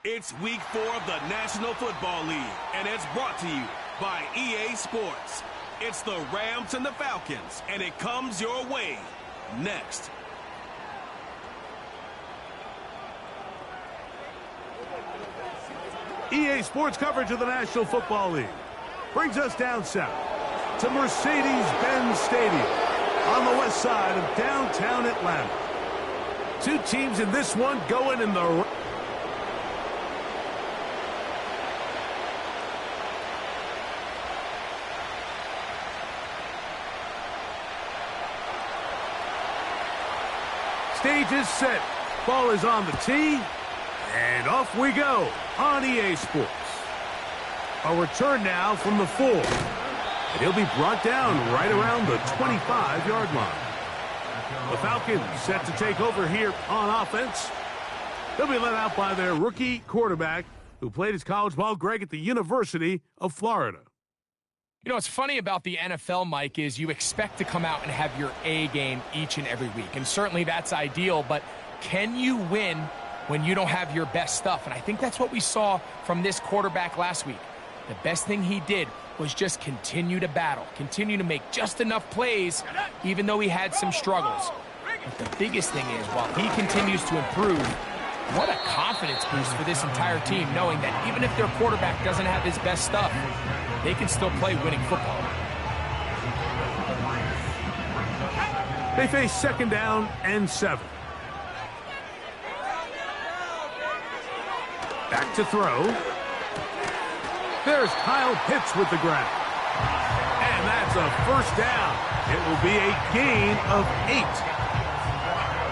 It's week 4 of the National Football League, and it's brought to you by EA Sports. It's the Rams and the Falcons, and it comes your way next. EA Sports coverage of the National Football League brings us down south to Mercedes-Benz Stadium on the west side of downtown Atlanta. Two teams in this one going in the... Stage is set. Ball is on the tee. And off we go on EA Sports. A return now from the 4. And he'll be brought down right around the 25-yard line. The Falcons set to take over here on offense. They'll be led out by their rookie quarterback who played his college ball, Greg, at the University of Florida. You know, what's funny about the NFL, Mike, is you expect to come out and have your A game each and every week. And certainly that's ideal, but can you win when you don't have your best stuff? And I think that's what we saw from this quarterback last week. The best thing he did was just continue to battle, continue to make just enough plays, even though he had some struggles. But the biggest thing is, while he continues to improve, what a confidence boost for this entire team, knowing that even if their quarterback doesn't have his best stuff, they can still play winning football. They face 2nd down and 7. Back to throw. There's Kyle Pitts with the grab. And that's a first down. It will be a gain of 8.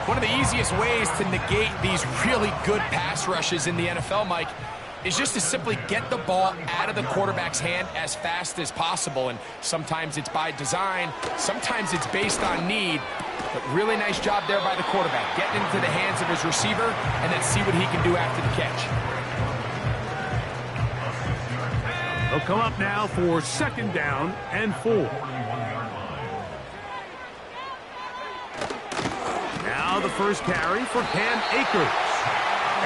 One of the easiest ways to negate these really good pass rushes in the NFL, Mike, is just to simply get the ball out of the quarterback's hand as fast as possible. And sometimes it's by design, sometimes it's based on need. But really nice job there by the quarterback, getting into the hands of his receiver and then see what he can do after the catch. They'll come up now for 2nd down and 4. Now the first carry for Cam Akers.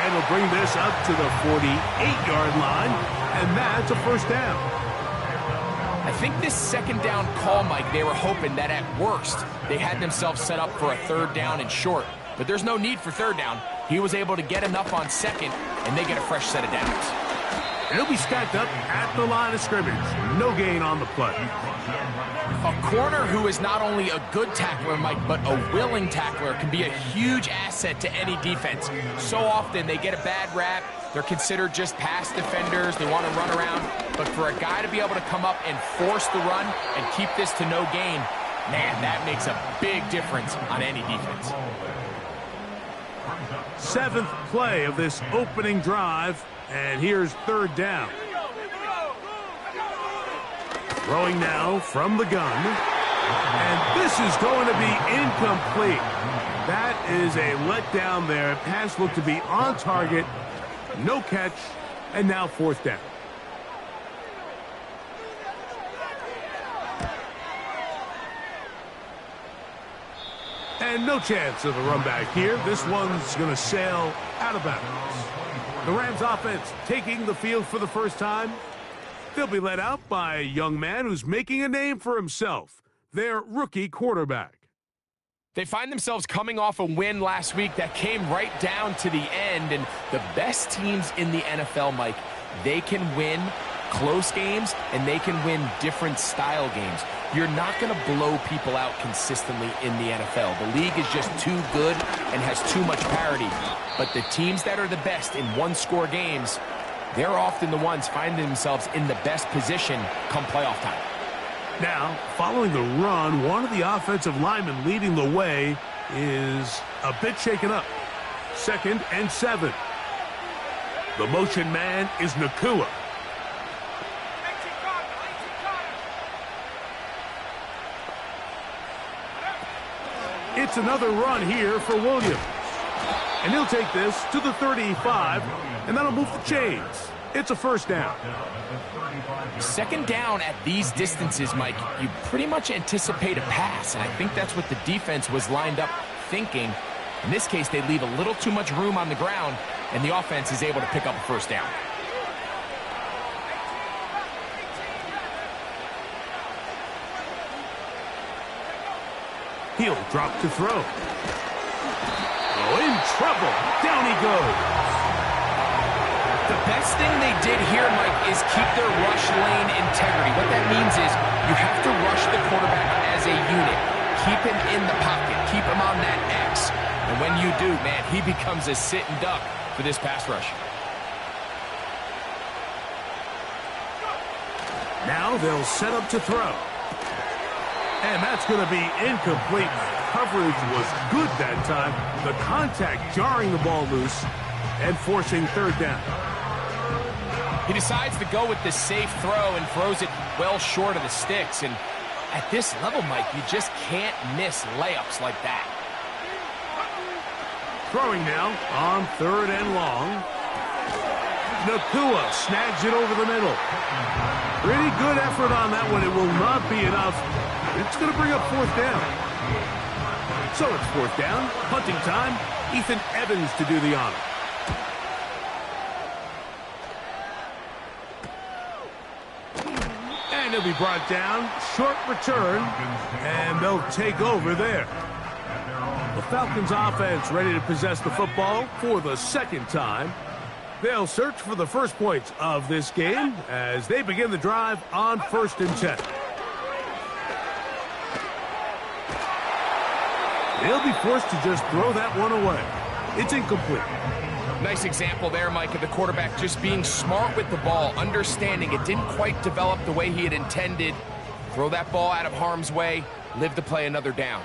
And he'll bring this up to the 48-yard line, and that's a first down. I think this 2nd down call, Mike, they were hoping that at worst they had themselves set up for a 3rd down and short. But there's no need for 3rd down. He was able to get enough on 2nd, and they get a fresh set of downs. And he'll be stacked up at the line of scrimmage. No gain on the play. A corner who is not only a good tackler, Mike, but a willing tackler can be a huge asset to any defense. So often they get a bad rap. They're considered just pass defenders. They want to run around. But for a guy to be able to come up and force the run and keep this to no gain, man, that makes a big difference on any defense. 7th play of this opening drive. And here's 3rd down. Throwing now from the gun. And this is going to be incomplete. That is a letdown there. Pass looked to be on target. No catch. And now 4th down. And no chance of a run back here. This one's going to sail out of bounds. The Rams offense taking the field for the first time. They'll be led out by a young man who's making a name for himself, their rookie quarterback. They find themselves coming off a win last week that came right down to the end. And the best teams in the NFL, Mike, they can win close games and they can win different style games. You're not going to blow people out consistently in the NFL. The league is just too good and has too much parity. But the teams that are the best in one-score games, they're often the ones finding themselves in the best position come playoff time. Now, following the run, one of the offensive linemen leading the way is a bit shaken up. 2nd and 7. The motion man is Nakua. It's another run here for Williams. And he'll take this to the 35, and that'll move the chains. It's a first down. 2nd down at these distances, Mike, you pretty much anticipate a pass, and I think that's what the defense was lined up thinking. In this case, they leave a little too much room on the ground, and the offense is able to pick up a first down. He'll drop to throw. Oh, in trouble. Down he goes. The best thing they did here, Mike, is keep their rush lane integrity. What that means is you have to rush the quarterback as a unit. Keep him in the pocket. Keep him on that X. And when you do, man, he becomes a sit and duck for this pass rush. Now they'll set up to throw. And that's going to be incomplete. Coverage was good that time. The contact jarring the ball loose and forcing third down. He decides to go with the safe throw and throws it well short of the sticks. And at this level, Mike, you just can't miss layups like that. Throwing now on third and long. Nakua snags it over the middle. Pretty good effort on that one. It will not be enough. It's going to bring up fourth down. So it's fourth down. Punting time. Ethan Evans to do the honor. And he'll be brought down. Short return. And they'll take over there. The Falcons offense ready to possess the football for the second time. They'll search for the first points of this game as they begin the drive on 1st and 10. They'll be forced to just throw that one away. It's incomplete. Nice example there, Mike, of the quarterback just being smart with the ball, understanding it didn't quite develop the way he had intended. Throw that ball out of harm's way, live to play another down.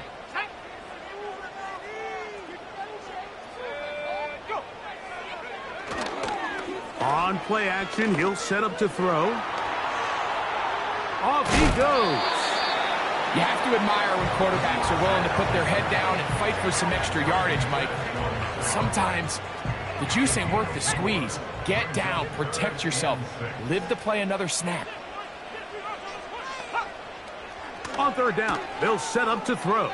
On play action, he'll set up to throw. Off he goes. You have to admire when quarterbacks are willing to put their head down and fight for some extra yardage, Mike. Sometimes the juice ain't worth the squeeze. Get down, protect yourself, live to play another snap. On third down, they'll set up to throw.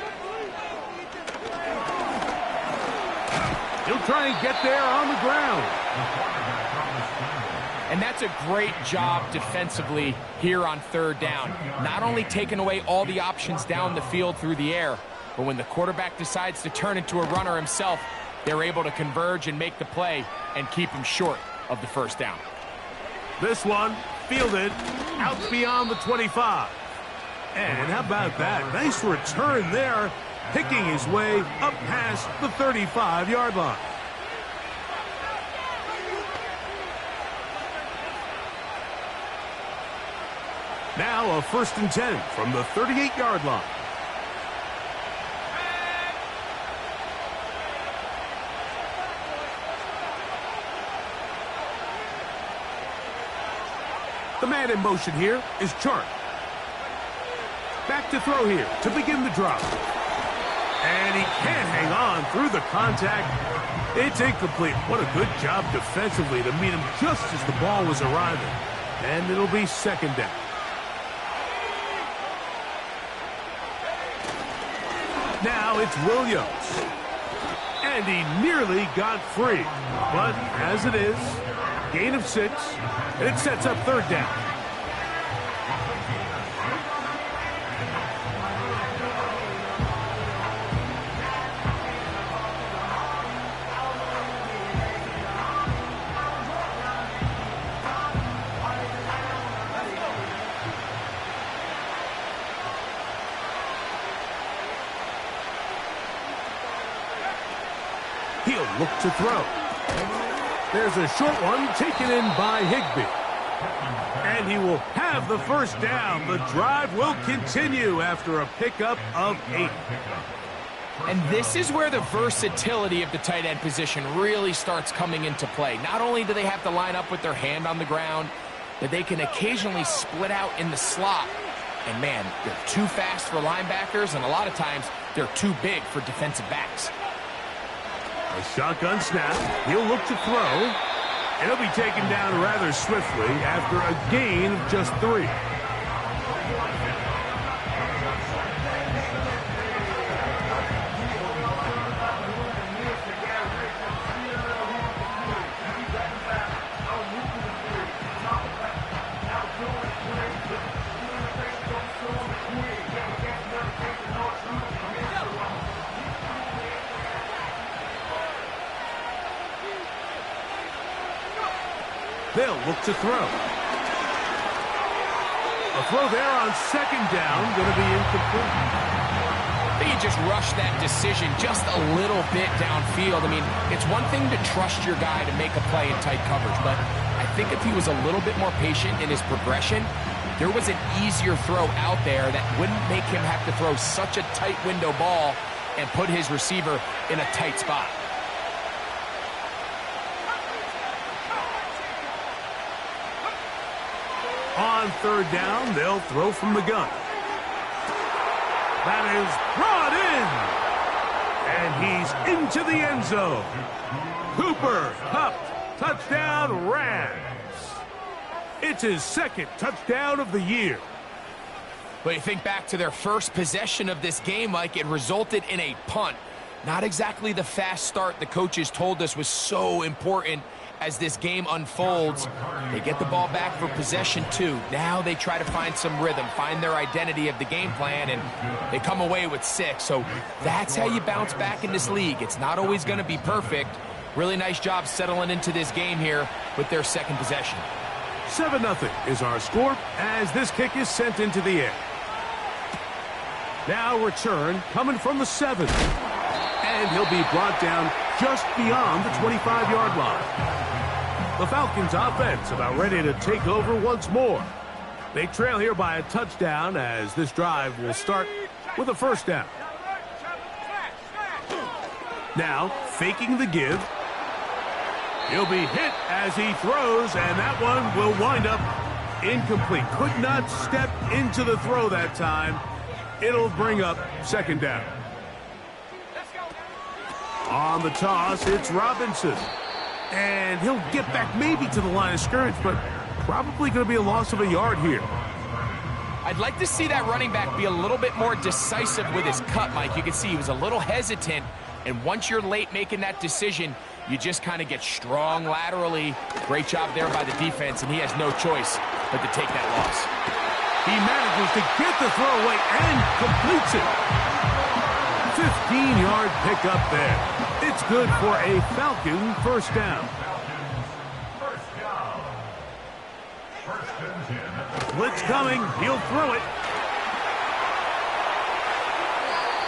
He'll try and get there on the ground. And that's a great job defensively here on third down. Not only taking away all the options down the field through the air, but when the quarterback decides to turn into a runner himself, they're able to converge and make the play and keep him short of the first down. This one fielded out beyond the 25. And how about that? Nice return there, picking his way up past the 35-yard line. Now a 1st and 10 from the 38-yard line. The man in motion here is Chart. Back to throw here to begin the drop. And he can't hang on through the contact. It's incomplete. What a good job defensively to meet him just as the ball was arriving. And it'll be second down. Now it's Williams. And he nearly got free. But as it is, gain of 6, and it sets up third down. He'll look to throw. There's a short one taken in by Higbee. And he will have the first down. The drive will continue after a pickup of 8. And this is where the versatility of the tight end position really starts coming into play. Not only do they have to line up with their hand on the ground, but they can occasionally split out in the slot. And man, they're too fast for linebackers, and a lot of times they're too big for defensive backs. A shotgun snap. He'll look to throw. And he'll be taken down rather swiftly after a gain of just 3. They'll look to throw. A throw there on second down, going to be incomplete. I think he just rushed that decision just a little bit downfield. I mean, it's one thing to trust your guy to make a play in tight coverage, but I think if he was a little bit more patient in his progression, there was an easier throw out there that wouldn't make him have to throw such a tight window ball and put his receiver in a tight spot. On third down, they'll throw from the gun. That is brought in. And he's into the end zone. Cooper, Kupp, touchdown, Rams. It's his second touchdown of the year. But you think back to their first possession of this game, Mike, it resulted in a punt. Not exactly the fast start the coaches told us was so important as this game unfolds. They get the ball back for possession 2. Now they try to find some rhythm, find their identity of the game plan, and they come away with 6. So that's how you bounce back in this league. It's not always going to be perfect. Really nice job settling into this game here with their second possession. 7-0 is our score as this kick is sent into the air. Now return coming from the 7. And he'll be brought down just beyond the 25-yard line. The Falcons offense about ready to take over once more. They trail here by a touchdown as this drive will start with a first down. Now faking the give. He'll be hit as he throws, and that one will wind up incomplete. Could not step into the throw that time. It'll bring up second down. On the toss, it's Robinson. And he'll get back maybe to the line of scrimmage, but probably going to be a loss of a yard here. I'd like to see that running back be a little bit more decisive with his cut, Mike. You can see he was a little hesitant, and once you're late making that decision, you just kind of get strong laterally. Great job there by the defense, and he has no choice but to take that loss. He manages to get the throw away and completes it. 15-yard pickup there. It's good for a Falcon first down. Blitz coming. He'll throw it.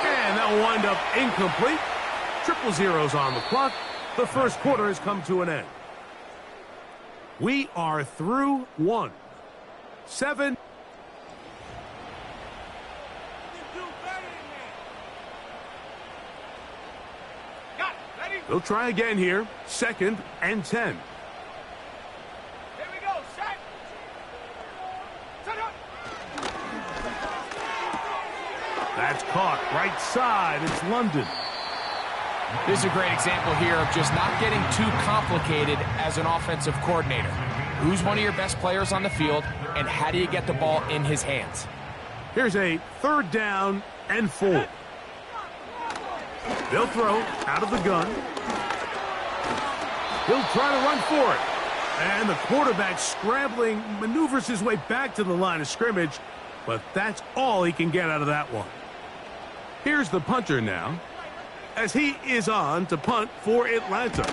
And that'll wind up incomplete. 0-0 on the clock. The first quarter has come to an end. We are through 1. 7. They'll try again here. 2nd and 10. Here we go, set. Set up. That's caught right side. It's London. This is a great example here of just not getting too complicated as an offensive coordinator. Who's one of your best players on the field, and how do you get the ball in his hands? Here's a 3rd down and 4. They'll throw out of the gun. He'll try to run for it. And the quarterback scrambling maneuvers his way back to the line of scrimmage, but that's all he can get out of that one. Here's the punter now, as he is on to punt for Atlanta.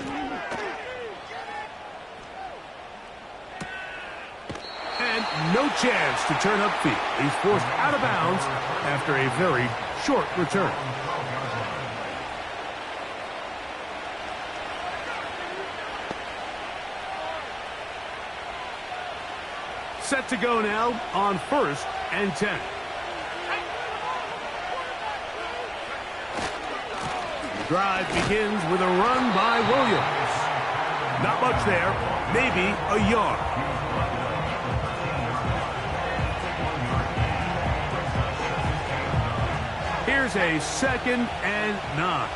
And no chance to turn upfield. He's forced out of bounds after a very short return. Set to go now on 1st and 10. The drive begins with a run by Williams. Not much there, maybe a yard. Here's a 2nd and 9.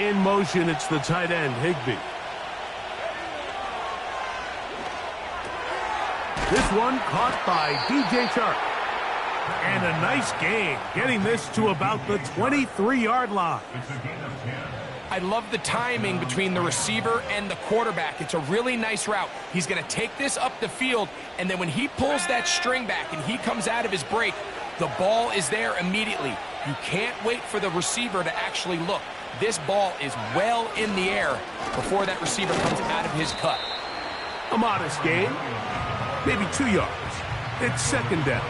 In motion, it's the tight end, Higbee. This one caught by DJ Chark. And a nice gain, getting this to about the 23-yard line. I love the timing between the receiver and the quarterback. It's a really nice route. He's going to take this up the field, and then when he pulls that string back and he comes out of his break, the ball is there immediately. You can't wait for the receiver to actually look. this ball is well in the air before that receiver comes out of his cut. A modest gain, maybe 2 yards. It's second down.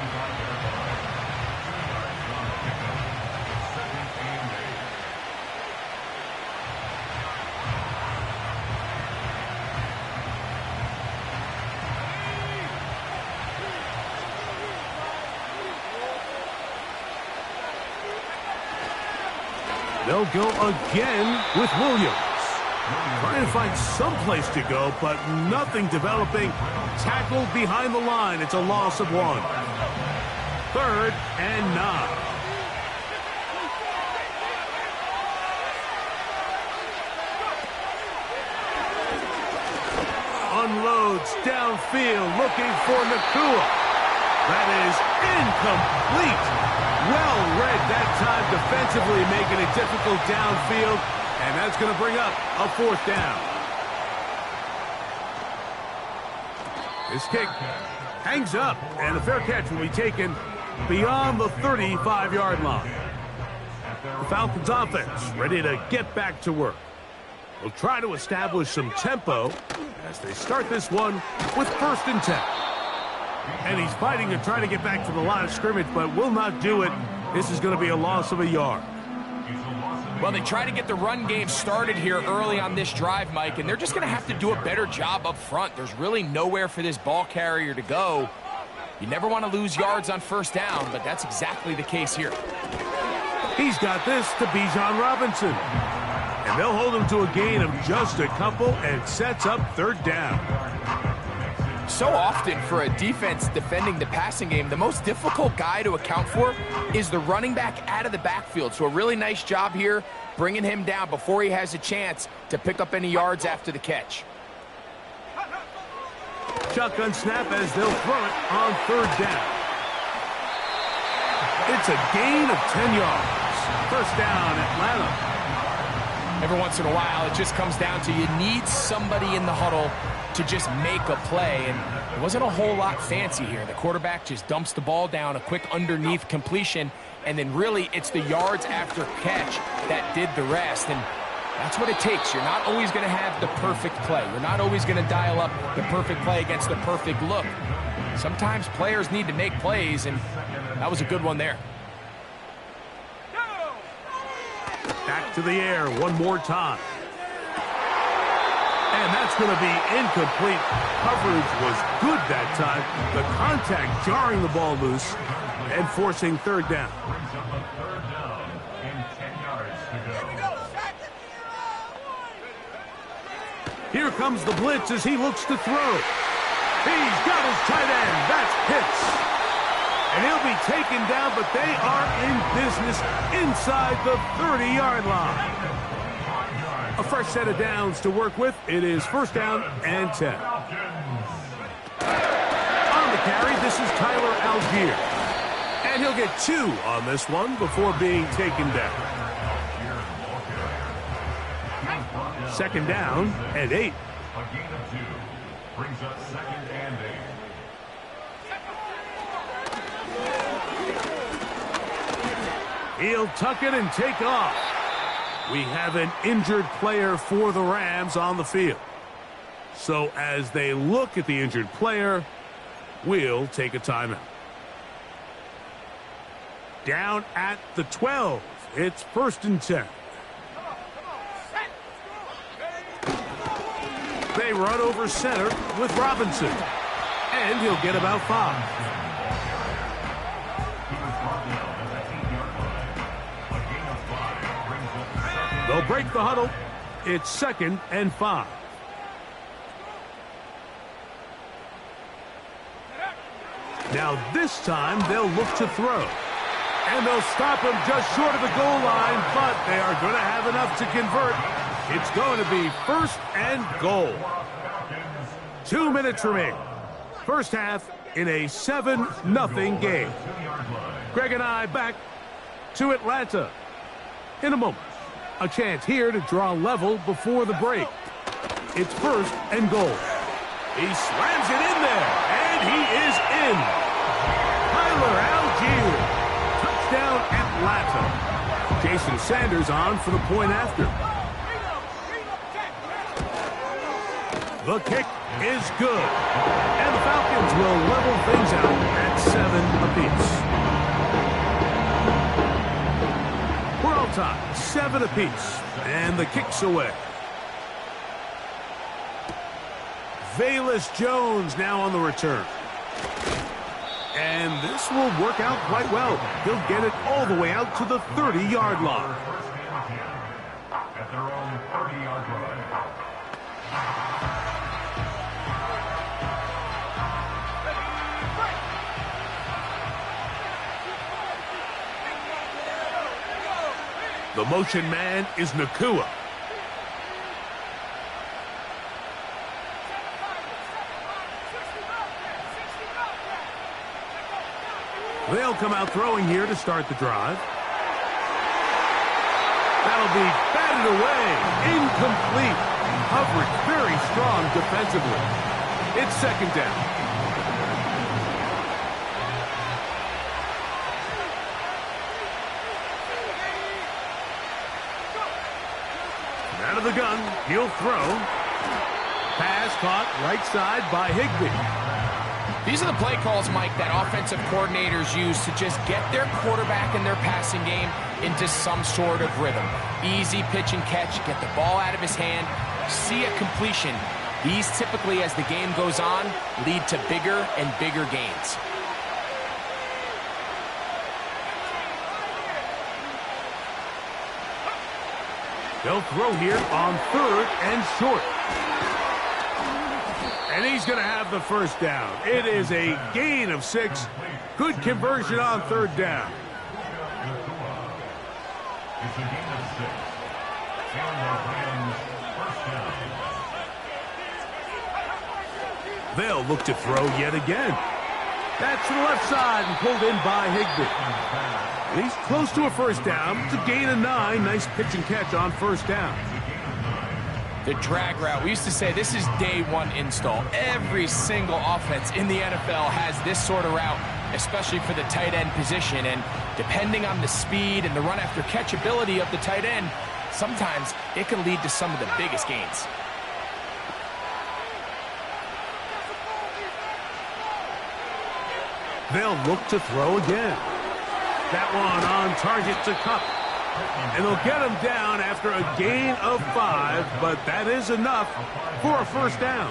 They'll go again with Williams. Trying to find some place to go, but nothing developing. Tackled behind the line. It's a loss of 1. 3rd and 9. Unloads downfield, looking for Nakua. That is incomplete. Well read that time defensively, making it difficult downfield, and that's going to bring up a 4th down. This kick hangs up, and the fair catch will be taken beyond the 35-yard line. The Falcons offense ready to get back to work. They'll try to establish some tempo as they start this one with 1st and 10. And he's fighting to try to get back to the line of scrimmage, but will not do it. This is going to be a loss of a yard. Well, they try to get the run game started here early on this drive, Mike, and they're just going to have to do a better job up front. There's really nowhere for this ball carrier to go. You never want to lose yards on 1st down, but that's exactly the case here. He's got this to Bijan Robinson. And they'll hold him to a gain of just a couple and sets up 3rd down. So often for a defense defending the passing game, the most difficult guy to account for is the running back out of the backfield. So a really nice job here bringing him down before he has a chance to pick up any yards after the catch. Shotgun snap as they'll throw it on 3rd down. It's a gain of 10 yards. 1st down, Atlanta. Every once in a while, it just comes down to you need somebody in the huddle to just make a play, and it wasn't a whole lot fancy here. The quarterback just dumps the ball down, a quick underneath completion, and then really it's the yards after catch that did the rest, and that's what it takes. You're not always going to have the perfect play. You're not always going to dial up the perfect play against the perfect look. Sometimes players need to make plays, and that was a good one there. Back to the air one more time. And that's going to be incomplete. Coverage was good that time. The contact jarring the ball loose and forcing 3rd down. Here comes the blitz as he looks to throw. He's got his tight end. That's Pitts. And he'll be taken down, but they are in business inside the 30-yard line. A fresh set of downs to work with. It is 1st down and 10. On the carry, this is Tyler Algier. And he'll get 2 on this one before being taken down. 2nd down and 8. A gain of 2 brings up 2nd and 8. He'll tuck it and take off. We have an injured player for the Rams on the field. So as they look at the injured player, we'll take a timeout. Down at the 12. It's 1st and 10. They run over center with Robinson. And he'll get about 5. They'll break the huddle. It's 2nd and 5. Now this time they'll look to throw. And they'll stop him just short of the goal line, but they are going to have enough to convert. It's going to be 1st and goal. 2 minutes remain. First half in a 7-0 game. Greg and I back to Atlanta in a moment. A chance here to draw level before the break. It's 1st and goal. He slams it in there, and he is in. Tyler Algier. Touchdown Atlanta. Jason Sanders on for the point after. The kick is good. And the Falcons will level things out at 7 apiece. We're all tied, 7 apiece. And the kick's away. Velus Jones now on the return. And this will work out quite well. He'll get it all the way out to the 30-yard line. At their own 30-yard line. The motion man is Nakua. They'll come out throwing here to start the drive. That'll be batted away. Incomplete. Coverage very strong defensively. It's second down. Out of the gun, he'll throw. Pass caught right side by Higbee. These are the play calls, Mike, that offensive coordinators use to just get their quarterback and their passing game into some sort of rhythm. Easy pitch and catch, get the ball out of his hand, see a completion. These typically, as the game goes on, lead to bigger and bigger gains. They'll throw here on 3rd and short. And he's going to have the first down. It is a gain of 6. Good conversion on 3rd down. It's a gain of 6. And the Rams first down. They'll look to throw yet again. That's to the left side and pulled in by Higbee. He's close to a first down. It's a gain of 9. Nice pitch and catch on first down. The drag route. We used to say this is day one install. Every single offense in the NFL has this sort of route, especially for the tight end position. And depending on the speed and the run after catch ability of the tight end, sometimes it can lead to some of the biggest gains. They'll look to throw again. That one on target to Kupp. And they'll get him down after a gain of 5, but that is enough for a first down.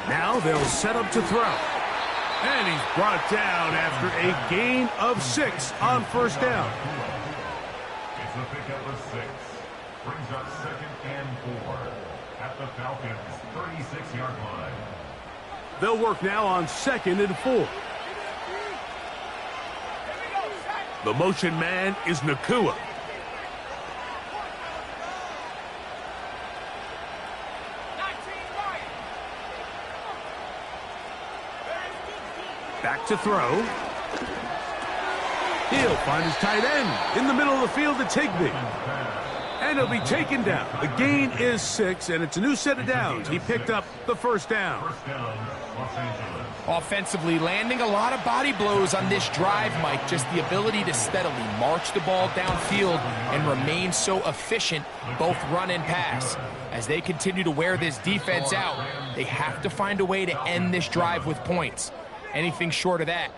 Now they'll set up to throw. And he's brought down after a gain of 6 on first down. It's a pickup of 6. Brings up 2nd and 4 at the Falcons' 36-yard line. They'll work now on 2nd and 4. The motion man is Nakua. Back to throw. He'll find his tight end. In the middle of the field, it's Higbee. And he'll be taken down. The gain is 6, and it's a new set of downs. He picked up the first down. First down, Los Angeles. Offensively, landing a lot of body blows on this drive, Mike. Just the ability to steadily march the ball downfield and remain so efficient, both run and pass. As they continue to wear this defense out, they have to find a way to end this drive with points. Anything short of that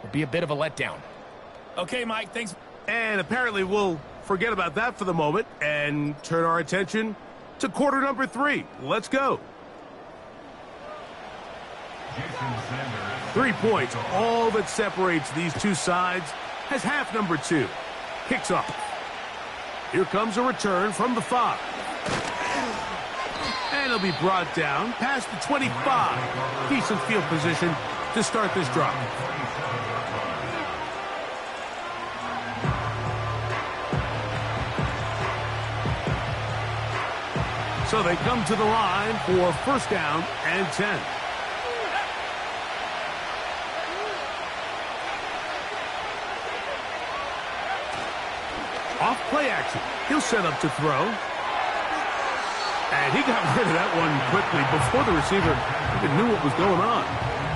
will be a bit of a letdown. Okay, Mike, thanks. And apparently we'll forget about that for the moment and turn our attention to quarter number 3. Let's go. 3 points, all that separates these two sides, as half number 2 kicks off. Here comes a return from the 5. And he'll be brought down past the 25. Decent field position to start this drive. So they come to the line for first down and 10. Off play action. He'll set up to throw. And he got rid of that one quickly before the receiver even knew what was going on.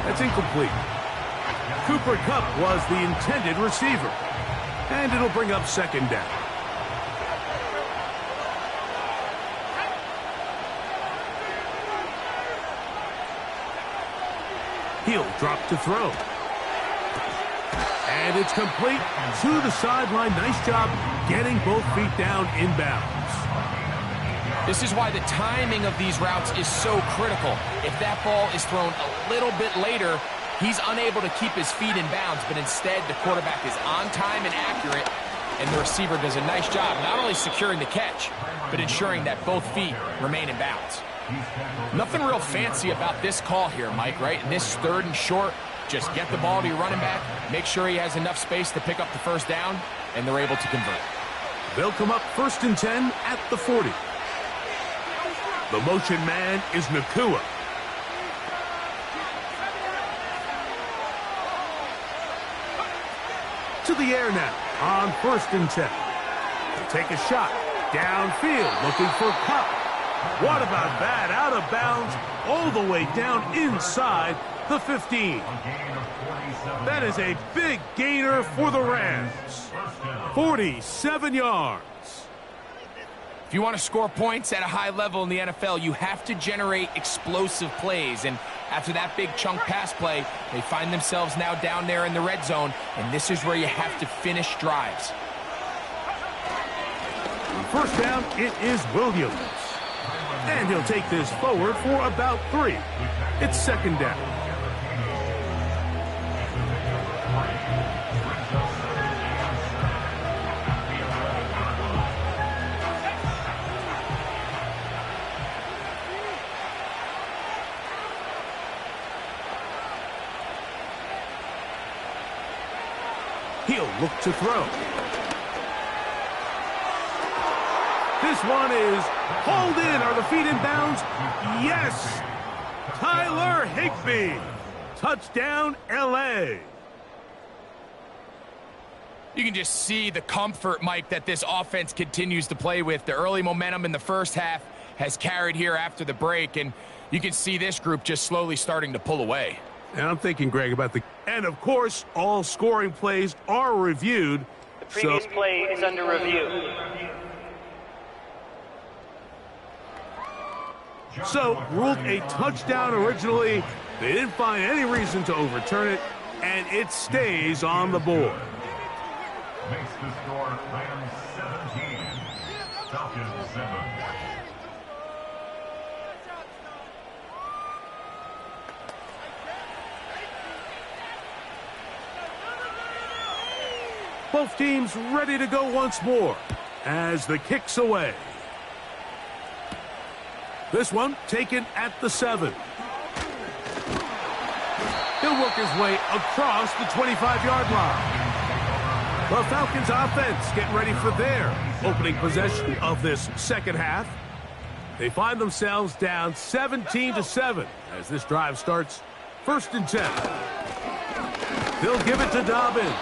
That's incomplete. Cooper Kupp was the intended receiver. And it'll bring up second down. He'll drop to throw. And it's complete to the sideline. Nice job getting both feet down inbounds. This is why the timing of these routes is so critical. If that ball is thrown a little bit later, he's unable to keep his feet in bounds, but instead the quarterback is on time and accurate, and the receiver does a nice job not only securing the catch, but ensuring that both feet remain in bounds. Nothing real fancy about this call here, Mike, right? In this 3rd and short, just get the ball to your running back, make sure he has enough space to pick up the first down, and they're able to convert. They'll come up 1st and 10 at the 40. The motion man is Nakua. To the air now on 1st and 10. He'll take a shot downfield looking for Kupp. What about that? Out of bounds all the way down inside the 15. That is a big gainer for the Rams. 47 yards. If you want to score points at a high level in the NFL, you have to generate explosive plays. And after that big chunk pass play, they find themselves now down there in the red zone, and this is where you have to finish drives. First down, it is Williams. And he'll take this forward for about 3. It's 2nd down. He'll look to throw. This one is hauled in. Are the feet in bounds? Yes. Tyler Higbee. Touchdown, L.A. You can just see the comfort, Mike, that this offense continues to play with. The early momentum in the first half has carried here after the break, and you can see this group just slowly starting to pull away. And I'm thinking, Greg, about the... And, of course, all scoring plays are reviewed. The previous play is under review. So, ruled a touchdown originally. They didn't find any reason to overturn it, and it stays on the board. Makes the score Rams 17, Falcons 7. Both teams ready to go once more as the kick's away. This one taken at the 7. He'll work his way across the 25-yard line. The Falcons offense getting ready for their opening possession of this second half. They find themselves down 17-7 as this drive starts 1st and 10. They'll give it to Dobbins.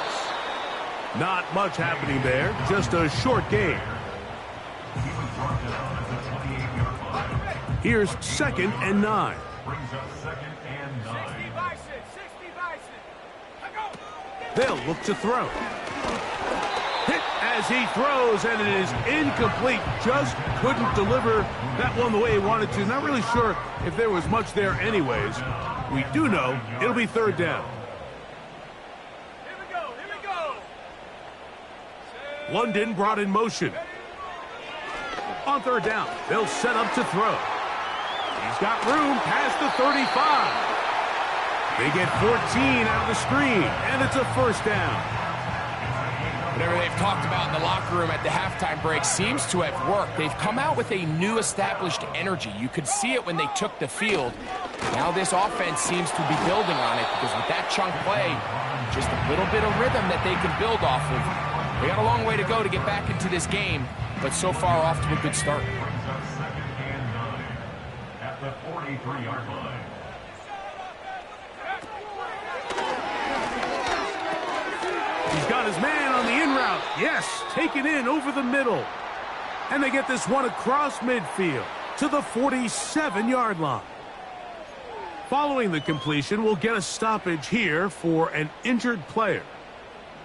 Not much happening there, just a short gain. Here's 2nd and 9. Brings up 2nd and 9. They'll look to throw. Hit as he throws, and it is incomplete. Just couldn't deliver that one the way he wanted to. Not really sure if there was much there anyways. We do know it'll be 3rd down. London brought in motion. On 3rd down, they'll set up to throw. He's got room past the 35. They get 14 out of the screen, and it's a 1st down. Whatever they've talked about in the locker room at the halftime break seems to have worked. They've come out with a new established energy. You could see it when they took the field. Now this offense seems to be building on it because with that chunk play, just a little bit of rhythm that they can build off of. They got a long way to go to get back into this game, but so far off to a good start. Brings up 2nd and 9 at the 43-yard line. He's got his man on the in route. Yes, taken in over the middle. And they get this one across midfield to the 47-yard line. Following the completion, we'll get a stoppage here for an injured player.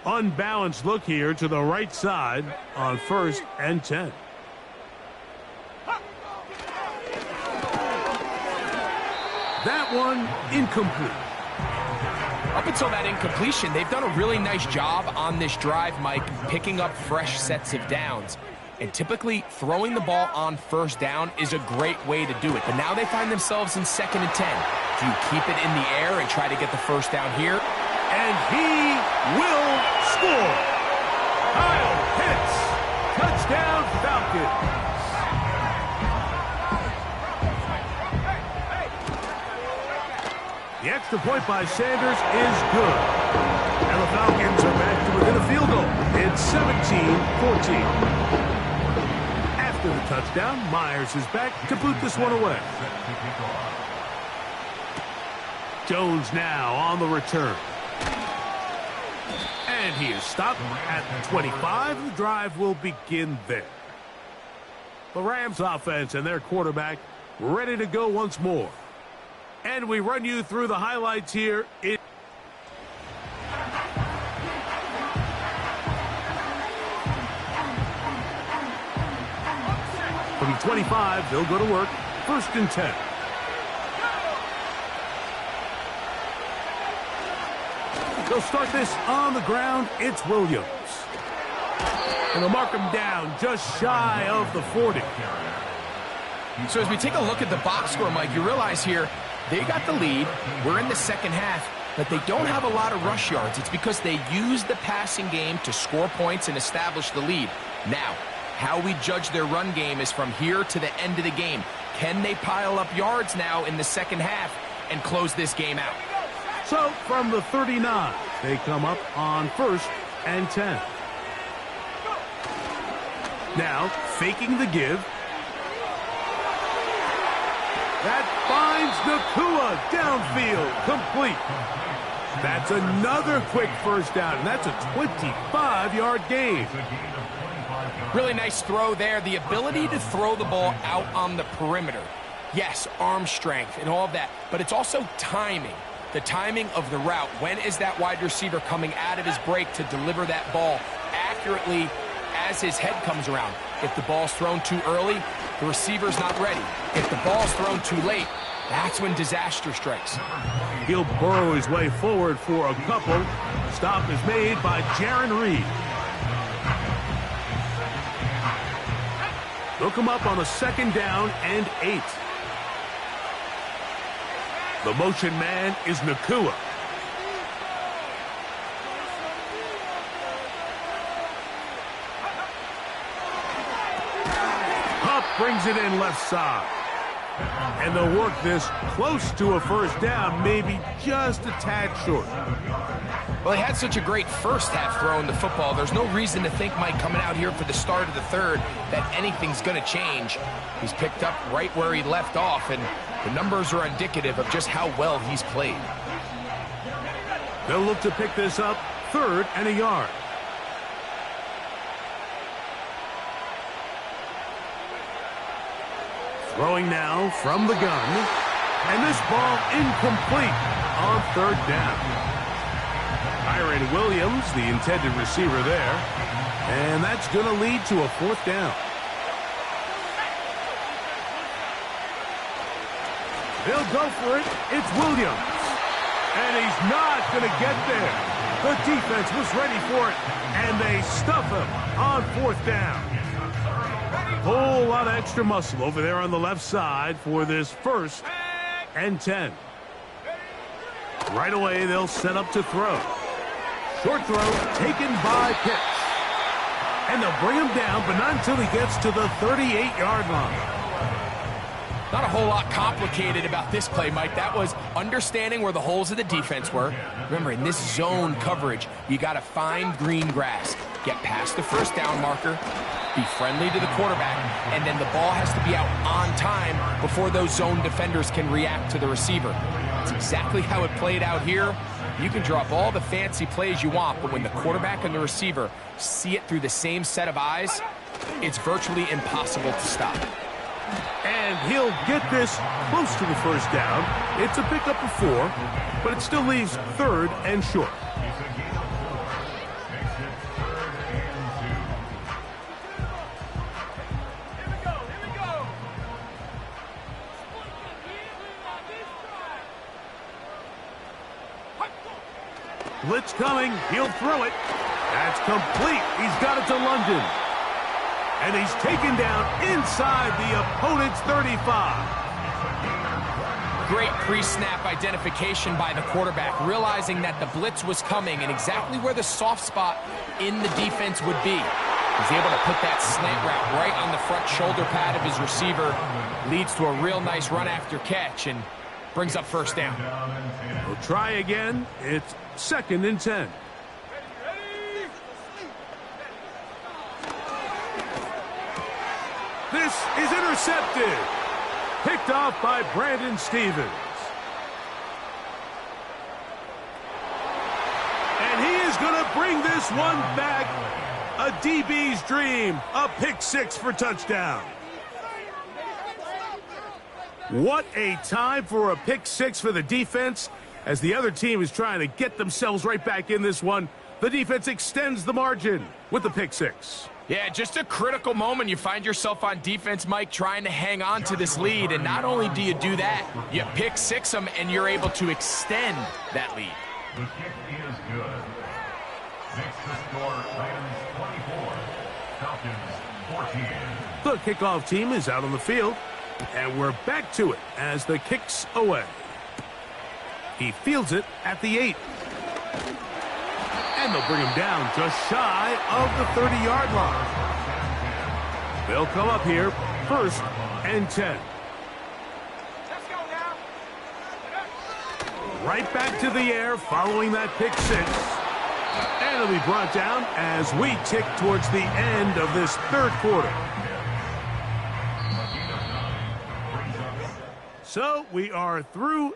Unbalanced look here to the right side on 1st and 10. That one incomplete. Up until that incompletion, they've done a really nice job on this drive, Mike, picking up fresh sets of downs. And typically, throwing the ball on 1st down is a great way to do it. But now they find themselves in 2nd and 10. Do you keep it in the air and try to get the 1st down here? And he will score. Kyle Pitts. Touchdown, Falcons. The extra point by Sanders is good. And the Falcons are back to within a field goal. It's 17-14. After the touchdown, Myers is back to boot this one away. Jones now on the return. And he is stopped at the 25. The drive will begin there. The Rams offense and their quarterback ready to go once more. And we run you through the highlights here. From the 25, they'll go to work. 1st and 10. They'll start this on the ground. It's Williams. And they'll mark him down just shy of the 40. So as we take a look at the box score, Mike, you realize here they got the lead. We're in the 2nd half, but they don't have a lot of rush yards. It's because they use the passing game to score points and establish the lead. Now, how we judge their run game is from here to the end of the game. Can they pile up yards now in the 2nd half and close this game out? So from the 39, they come up on 1st and 10. Now, faking the give. That finds Nakua downfield, complete. That's another quick 1st down, and that's a 25-yard gain. Really nice throw there. The ability to throw the ball out on the perimeter. Yes, arm strength and all of that, but it's also timing. The timing of the route. When is that wide receiver coming out of his break to deliver that ball accurately as his head comes around? If the ball's thrown too early, the receiver's not ready. If the ball's thrown too late, that's when disaster strikes. He'll burrow his way forward for a couple. Stop is made by Jaron Reed. They'll come up on a 2nd down and 8. The motion man is Nakua. Huff brings it in left side. And they'll work this close to a 1st down, maybe just a tad short. Well, he had such a great 1st half throwing the football. There's no reason to think, Mike, coming out here for the start of the 3rd, that anything's going to change. He's picked up right where he left off, and the numbers are indicative of just how well he's played. They'll look to pick this up 3rd and a yard. Throwing now from the gun. And this ball incomplete on 3rd down. Kyren Williams, the intended receiver there. And that's going to lead to a 4th down. They'll go for it. It's Williams. And he's not going to get there. The defense was ready for it. And they stuff him on 4th down. Whole lot of extra muscle over there on the left side for this 1st and 10. Right away, they'll set up to throw. Short throw taken by Pitts. And they'll bring him down, but not until he gets to the 38-yard line. Not a whole lot complicated about this play, Mike. That was understanding where the holes of the defense were. Remember, in this zone coverage, you got to find green grass. Get past the 1st down marker. Be friendly to the quarterback, and then the ball has to be out on time before those zone defenders can react to the receiver. That's exactly how it played out here. You can draw up all the fancy plays you want, but when the quarterback and the receiver see it through the same set of eyes, it's virtually impossible to stop. And he'll get this close to the first down. It's a pickup of 4, but it still leaves 3rd and short. It's a gain of 4. Makes it 3rd and 2. Blitz coming. He'll throw it. That's complete. He's got it to London. And he's taken down inside the opponent's 35. Great pre-snap identification by the quarterback, realizing that the blitz was coming and exactly where the soft spot in the defense would be. He's able to put that slant route right on the front shoulder pad of his receiver. Leads to a real nice run after catch and brings up first down. We'll try again. It's 2nd and 10. This is intercepted. Picked off by Brandon Stevens. And he is going to bring this one back. A DB's dream. A pick 6 for touchdown. What a time for a pick 6 for the defense. As the other team is trying to get themselves right back in this one, the defense extends the margin with the pick 6. Yeah, just a critical moment. You find yourself on defense, Mike, trying to hang on to this lead. And not only do you do that, you pick 6 them, and you're able to extend that lead. The kick is good. Makes the score Rams 24, Falcons 14. The kickoff team is out on the field, and we're back to it as the kick's away. He fields it at the 8. And they'll bring him down just shy of the 30-yard line. They'll come up here 1st and 10. Let's go now. Right back to the air following that pick 6. And it'll be brought down as we tick towards the end of this 3rd quarter. So we are through.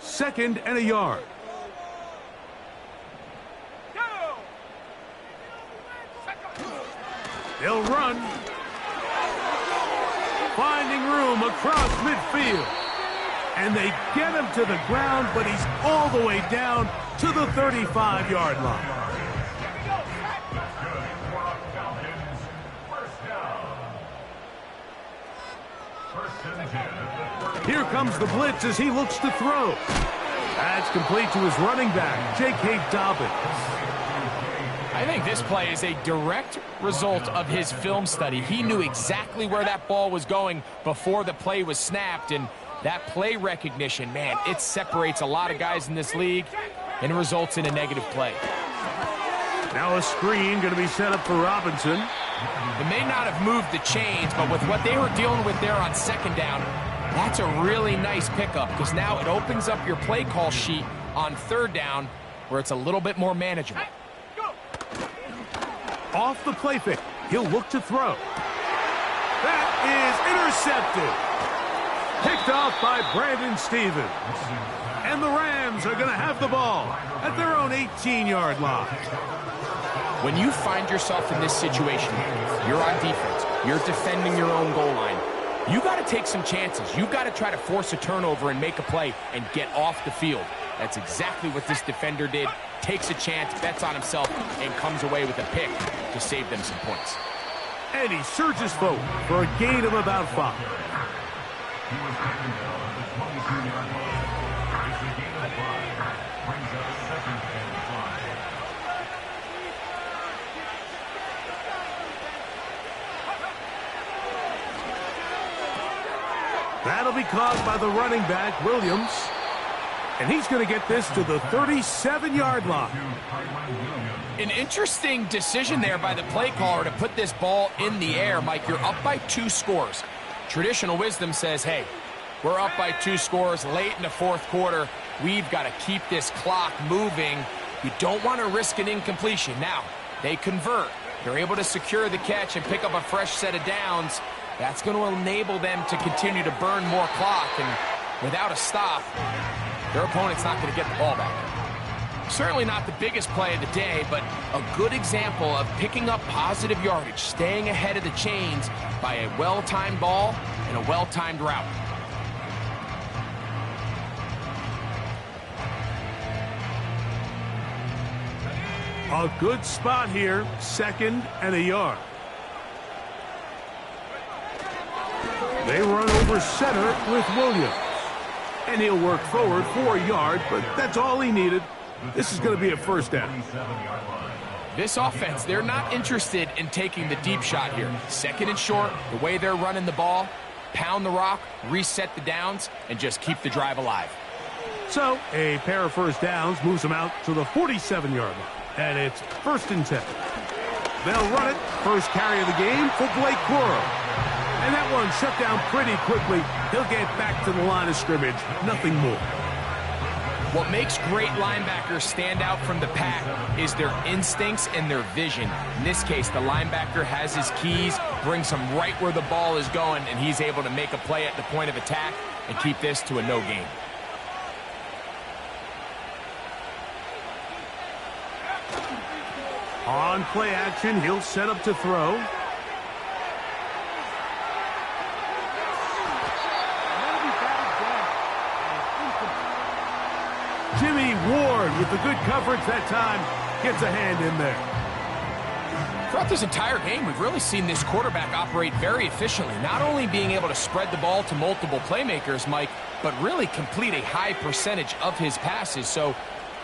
2nd and a yard. They'll run. Finding room across midfield. And they get him to the ground, but he's all the way down to the 35-yard line. Here comes the blitz as he looks to throw. That's complete to his running back, J.K. Dobbins. I think this play is a direct result of his film study. He knew exactly where that ball was going before the play was snapped, and that play recognition, man, it separates a lot of guys in this league and results in a negative play. Now a screen going to be set up for Robinson. It may not have moved the chains, but with what they were dealing with there on 2nd down, that's a really nice pickup because now it opens up your play call sheet on 3rd down where it's a little bit more manageable. Off the play fake, he'll look to throw. That is intercepted. Picked off by Brandon Stevens. And the Rams are going to have the ball at their own 18-yard line. When you find yourself in this situation, you're on defense, you're defending your own goal line, you got to take some chances. You got to try to force a turnover and make a play and get off the field. That's exactly what this defender did. Takes a chance, bets on himself, and comes away with a pick to save them some points. And he surges forward for a gain of about 5. He was taken down at the 22-yard line. It's a gain of 5. Brings up 2nd and 5. That'll be caught by the running back, Williams. And he's going to get this to the 37-yard line. An interesting decision there by the play caller to put this ball in the air. Mike, you're up by 2 scores. Traditional wisdom says, hey, we're up by 2 scores late in the 4th quarter. We've got to keep this clock moving. You don't want to risk an incompletion. Now, they convert. They're able to secure the catch and pick up a fresh set of downs. That's going to enable them to continue to burn more clock. And without a stop, their opponent's not going to get the ball back. Certainly not the biggest play of the day, but a good example of picking up positive yardage, staying ahead of the chains by a well-timed ball and a well-timed route. A good spot here, 2nd and a yard. They run over center with Williams. And he'll work forward for a yard, but that's all he needed. This is going to be a first down. This offense, they're not interested in taking the deep shot here. 2nd and short, the way they're running the ball, pound the rock, reset the downs, and just keep the drive alive. So, a pair of first downs moves them out to the 47-yard line. And it's 1st and 10. They'll run it. First carry of the game for Blake Corum. And that one shut down pretty quickly. He'll get back to the line of scrimmage. Nothing more. What makes great linebackers stand out from the pack is their instincts and their vision. In this case, the linebacker has his keys, brings him right where the ball is going, and he's able to make a play at the point of attack and keep this to a no gain. On play action, he'll set up to throw. Jimmy Ward with the good coverage that time gets a hand in there. Throughout this entire game, we've really seen this quarterback operate very efficiently, not only being able to spread the ball to multiple playmakers, Mike, but really complete a high percentage of his passes. So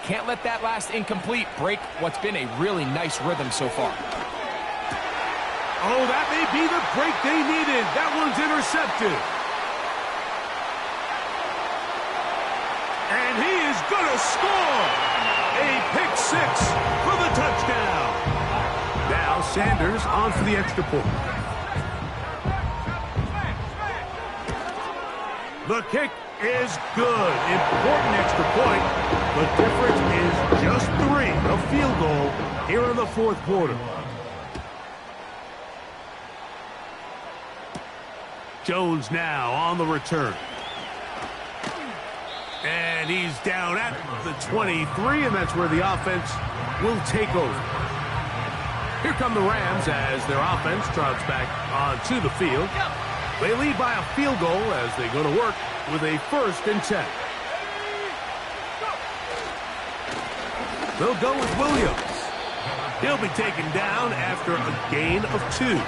can't let that last incomplete break what's been a really nice rhythm so far. Oh, that may be the break they needed. That one's intercepted. And he is going to score. A pick 6 for the touchdown. Now Sanders on for the extra point. The kick is good. Important extra point. The difference is just 3, a field goal here in the 4th quarter. Jones now on the return. And he's down at the 23, and that's where the offense will take over. Here come the Rams as their offense trots back onto the field. They lead by a field goal as they go to work with a 1st and 10. They'll go with Williams. He'll be taken down after a gain of 2.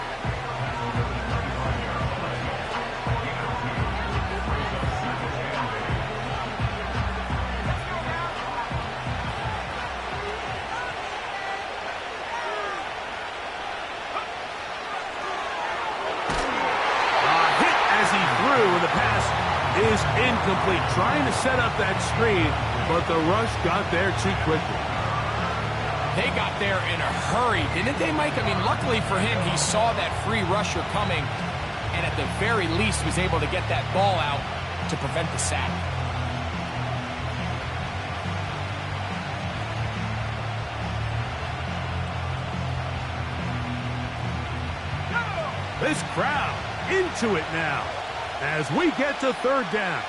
And the pass is incomplete. Trying to set up that screen, but the rush got there too quickly. They got there in a hurry, didn't they, Mike? I mean, luckily for him, he saw that free rusher coming, and at the very least was able to get that ball out to prevent the sack. This crowd into it now as we get to 3rd down.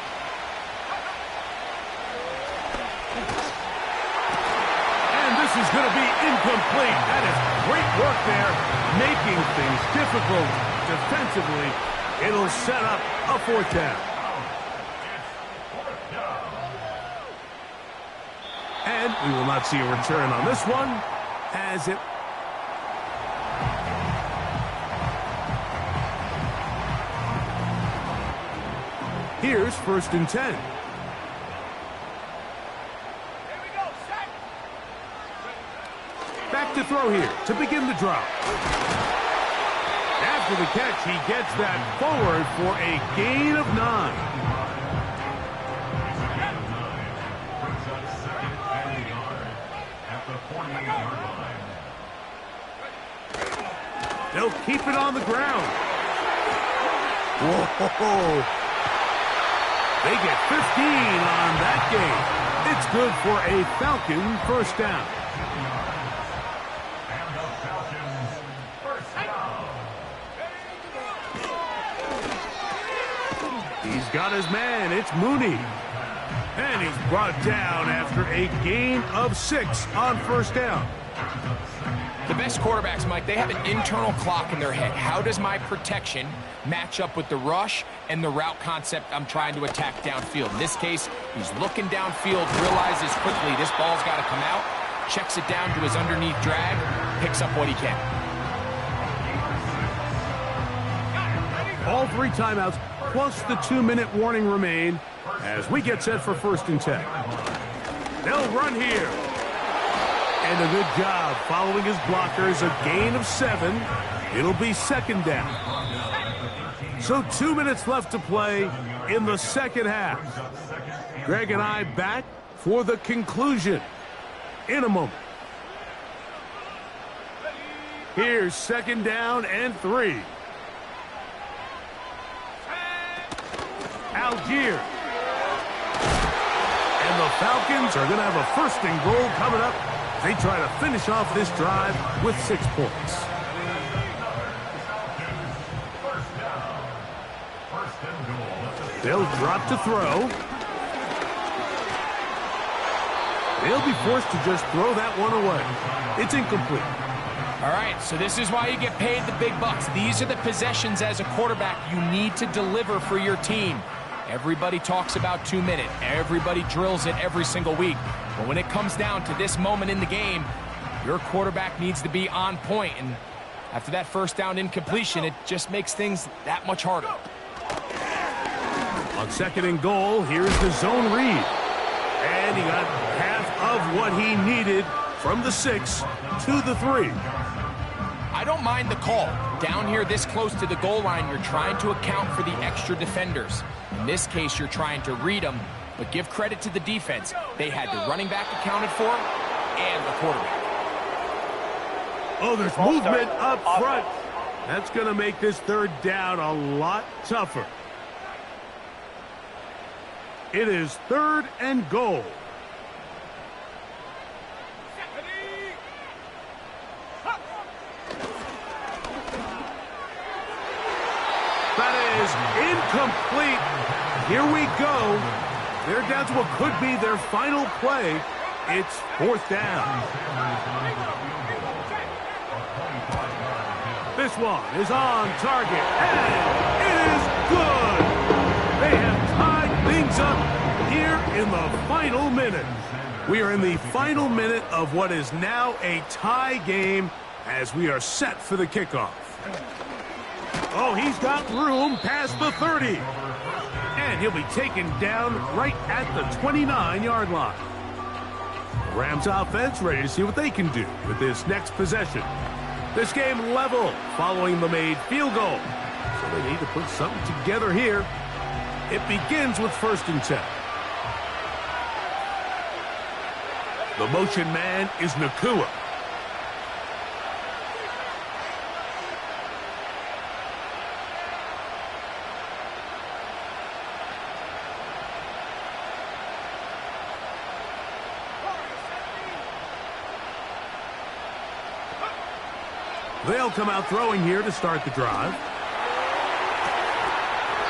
And this is going to be incomplete. That is great work there, making things difficult defensively. It'll set up a 4th down. And we will not see a return on this one as it Here's 1st and 10. Back to throw here to begin the drop. After the catch, he gets that forward for a gain of 9. Brings up 2nd and a yard at the 48-yard line. They'll keep it on the ground. Whoa! They get 15 on that game. It's good for a Falcon 1st down. And the Falcons 1st down. He's got his man. It's Mooney. And he's brought down after a gain of 6 on first down. The best quarterbacks, Mike, they have an internal clock in their head. How does my protection match up with the rush and the route concept I'm trying to attack downfield? In this case, he's looking downfield, realizes quickly this ball's got to come out, checks it down to his underneath drag, picks up what he can. All 3 timeouts plus the 2-minute warning remain as we get set for 1st and 10. They'll run here. And a good job following his blockers, a gain of 7. It'll be 2nd down. So 2 minutes left to play in the 2nd half. Greg and I back for the conclusion in a moment. Here's 2nd down and 3. Algier. And the Falcons are going to have a 1st and goal coming up. They try to finish off this drive with 6 points. They'll drop to throw. They'll be forced to just throw that one away. It's incomplete. All right, so this is why you get paid the big bucks. These are the possessions as a quarterback you need to deliver for your team. Everybody talks about 2 minutes. Everybody drills it every single week. But when it comes down to this moment in the game, your quarterback needs to be on point. And after that 1st down incompletion, it just makes things that much harder. On 2nd and goal, here's the zone read. And he got half of what he needed from the 6 to the 3. I don't mind the call. Down here this close to the goal line, you're trying to account for the extra defenders. In this case, you're trying to read them, but give credit to the defense. They had the running back accounted for and the quarterback. Oh, there's movement up front. That's going to make this 3rd down a lot tougher. It is 3rd and goal. That is incomplete. Here we go. They're down to what could be their final play. It's 4th down. This one is on target, and it is good. They have tied things up here in the final minute. We are in the final minute of what is now a tie game as we are set for the kickoff. Oh, he's got room past the 30. And he'll be taken down right at the 29-yard line. The Rams offense ready to see what they can do with this next possession. This game level following the made field goal. So they need to put something together here. It begins with 1st and 10. The motion man is Nakua. They'll come out throwing here to start the drive.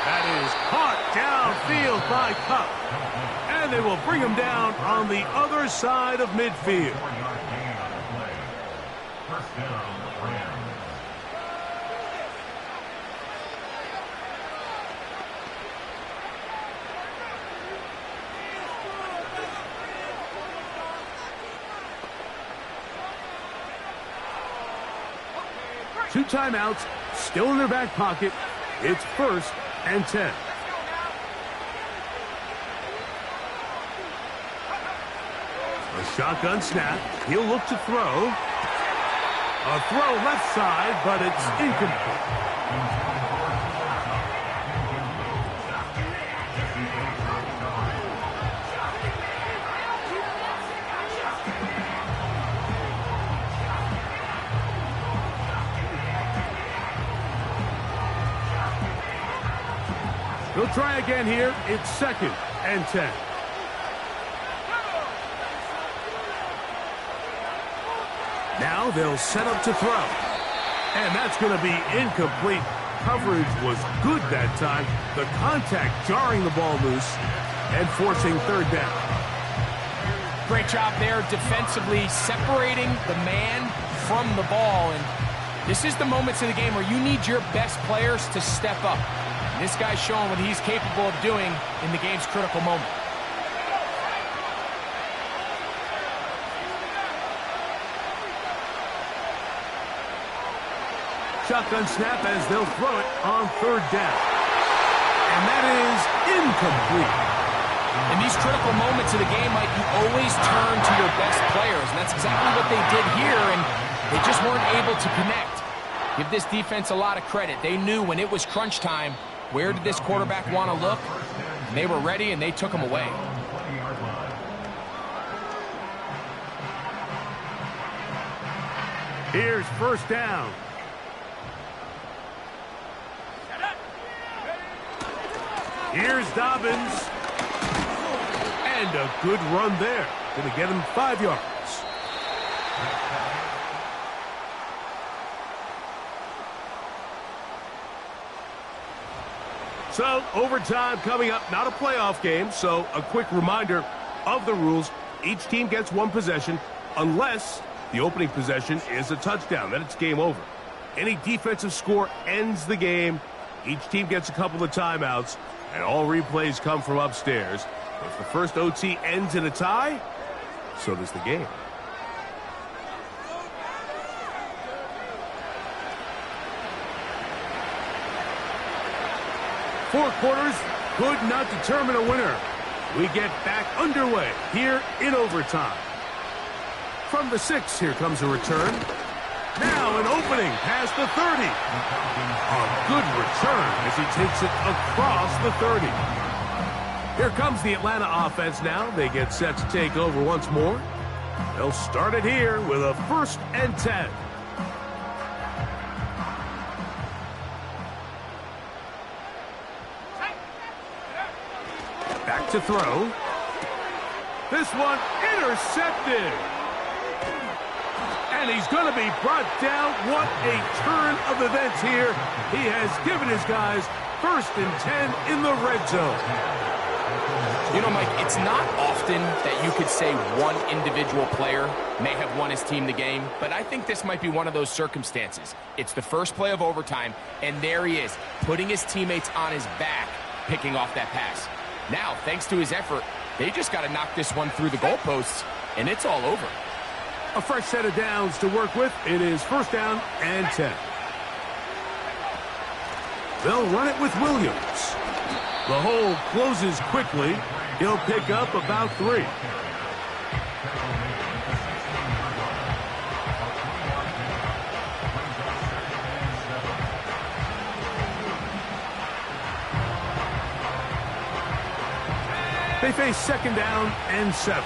That is caught downfield by Cup. And they will bring him down on the other side of midfield. 1st down, Rams. Two timeouts still in their back pocket. It's 1st and 10. A shotgun snap. He'll look to throw. A throw left side, but it's incomplete. He'll try again here. It's 2nd and 10. Now they'll set up to throw. And that's going to be incomplete. Coverage was good that time. The contact jarring the ball loose. and forcing third down. Great job there defensively, separating the man from the ball. And this is the moments in the game where you need your best players to step up. And this guy's showing what he's capable of doing in the game's critical moment. Shotgun snap as they'll throw it on third down. And that is incomplete. In these critical moments of the game, Mike, you always turn to your best players, and that's exactly what they did here, and they just weren't able to connect. Give this defense a lot of credit. They knew when it was crunch time, where did this quarterback want to look? And they were ready, and they took him away. Here's first down. Here's Dobbins. And a good run there. Going to get him 5 yards. So, overtime coming up. Not a playoff game, so a quick reminder of the rules. Each team gets one possession unless the opening possession is a touchdown. Then it's game over. Any defensive score ends the game. Each team gets a couple of timeouts, and all replays come from upstairs. If the first OT ends in a tie, so does the game. Four quarters could not determine a winner. We get back underway here in overtime. From the 6, here comes a return. Now an opening past the 30. A good return as he takes it across the 30. Here comes the Atlanta offense now. They get set to take over once more. They'll start it here with a 1st and 10. Back to throw. This one intercepted. And he's going to be brought down. What a turn of events here. He has given his guys 1st and 10 in the red zone. You know, Mike, it's not often that you could say one individual player may have won his team the game, but I think this might be one of those circumstances. It's the first play of overtime, and there he is, putting his teammates on his back, picking off that pass. Now, thanks to his effort, they just got to knock this one through the goalposts, and it's all over. A fresh set of downs to work with. It is 1st down and 10. They'll run it with Williams. The hole closes quickly. He'll pick up about 3. They face 2nd down and 7.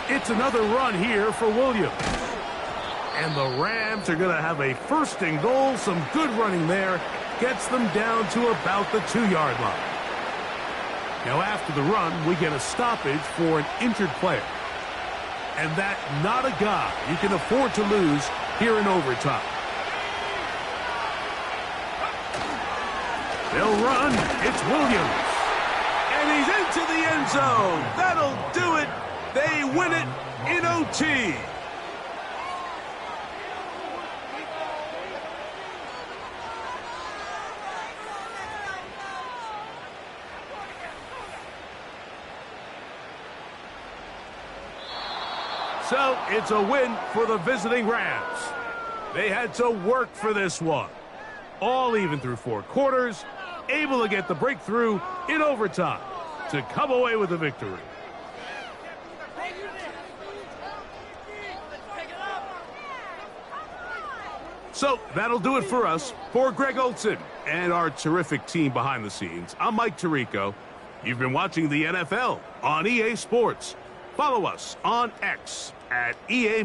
It's another run here for Williams. And the Rams are going to have a 1st and goal. Some good running there. Gets them down to about the 2-yard line. Now after the run, we get a stoppage for an injured player. And that not a guy you can afford to lose here in overtime. They'll run. It's Williams. And he's into the end zone. That'll do it. They win it in OT. So it's a win for the visiting Rams. They had to work for this one. All even through 4 quarters, able to get the breakthrough in overtime to come away with a victory. So that'll do it for us. For Greg Olson and our terrific team behind the scenes, I'm Mike Tirico. You've been watching the NFL on EA Sports. Follow us on X at EA